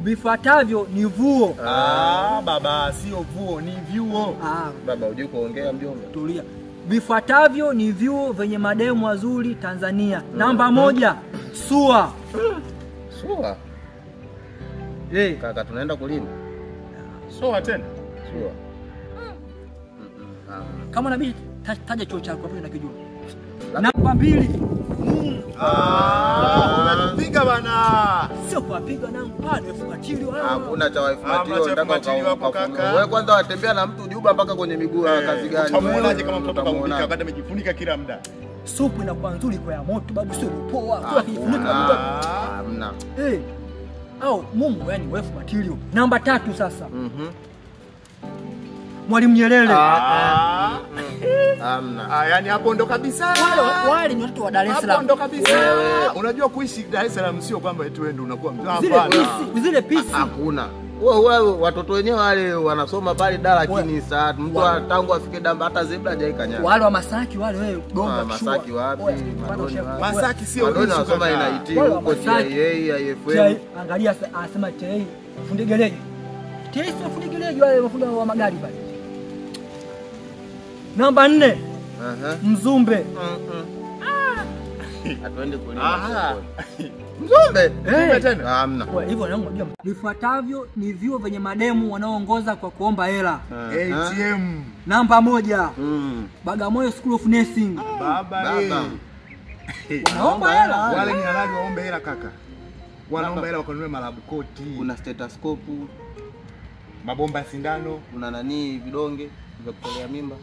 Vifuatavyo ni vuo. Baba, sio vuo, ni vyuo. Baba, unajua kuongea mjomba. Tulia. Vifuatavyo ni vyuo vyenye mademu wazuri Tanzania. Namba 1, SUA. SUA? Kaka, tunaenda kulima. SUA tena? SUA. Kama nabii taja chuo chako hapo unakijua. Namba 2. Unatupiga bana. Sio kuwapiga nangu, nifuatilio. Hakuna cha wafuatilio, nataka kaka. Wewe kwanza watembea na mtu juba mpaka kwenye miguu kazi gani? Utamuonaje kama mtoto kaumbika wakati amejifunika kila muda? Supu inakuwa nzuri kwa ya moto babu, sio poa. Kwa kifunika muda. Hamna. Au Mungu yani wewe fuatilio. Namba 3 sasa. Mwalimu Nyerere. Hamna. Yani hapo ndo kabisa. Wale ni watu wa Dar es Salaam. Hapo ndo kabisa. Unajua kuishi Dar es Salaam sio kwamba eti wewe ndo unakuwa mzaa. Zile pisi. Hakuna. Wewe watoto wenyewe wale wanasoma pale Dar, lakini saa mtu tangu afike Damba hata zebra hajaika nyanya. Wale wa Masaki wale wewe gonga Masaki wapi? Masaki sio wewe unasoma NIT huko CIA, IFM. Angalia anasema CIA fundi gereji. CIA sio fundi gereji wale mafundi wa magari pale. Namba 4. Mzumbe. Atuende kulima. Mzumbe? Tena? Hamna. Hivyo nangu vifuatavyo ni vyuo vyenye mademu wanaoongoza kwa kuomba hela. ATM. Namba 1. Bagamoyo School of Nursing. Baba. Wanaomba hela. Wale ni halali waombe hela kaka. Wanaomba hela wakanunue malabu koti. Kuna stethoscope, mabomba ya sindano, kuna nani vidonge vya kutolea mimba.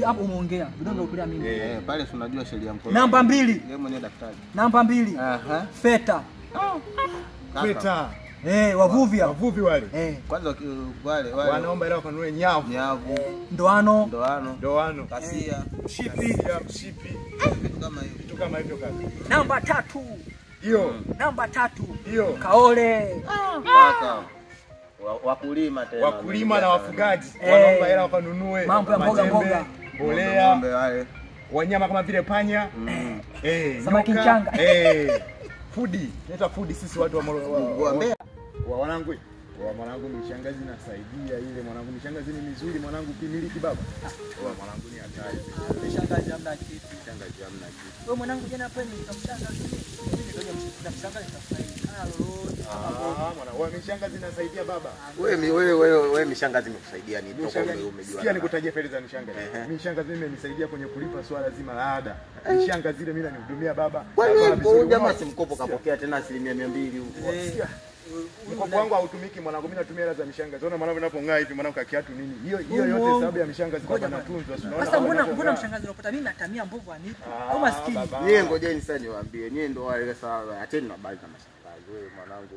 Hapo umeongea vidonge vya kutolea mimba. Pale tunajua sheria mkono. Namba 2. Yeye mwenyewe daktari. Namba 2. FETA. FETA. Wavuvi wale. Kwanza wale wanaomba hela wakanunue nyavu. Ndoano. Kasia. Mshipi. Vitu kama hivyo kaka. Namba 3. Hiyo. Namba 3. Hiyo. Kaole. Kaka. Wakulima tena. Wakulima na wafugaji wanaomba hela wakanunue mambo ya mboga, mbolea, wanyama kama vile panya, samaki changa. Foodi, neta foodi sisi watu wa wanangu. Mwanangu mishangazi nasaidia ile, mwanangu mishangazi ni mizuri, mwanangu kimiliki baba. Mwanangu ni hatari. Mishangazi hamna kitu. Wewe mwanangu jana hapa ni mshangazi. Wewe mishangazi inasaidia baba. Wewe mishangazi imekusaidia nini? Umejua. Sikia nikutajie faida za mishangazi. Mishangazi mimi imenisaidia kwenye kulipa swala zima la ada. Mishangazi ile mimi nanihudumia baba. Wewe jamaa si mkopo kapokea tena 200 huko. Mkopo wangu hautumiki mwanangu, mimi natumia hela za mishangazi. Unaona mwanangu ninapong'aa hivi mwanangu kakiatu nini? Hiyo yote sababu ya mishangazi baba natunzwa. Sasa mbona mshangazi unapata mimi natamia mbovu anipi? Au maskini? Yeye ngojeni sasa niwaambie. Nyie ndio wale sawa. Acheni na bali na mashangazi. Wewe mwanangu,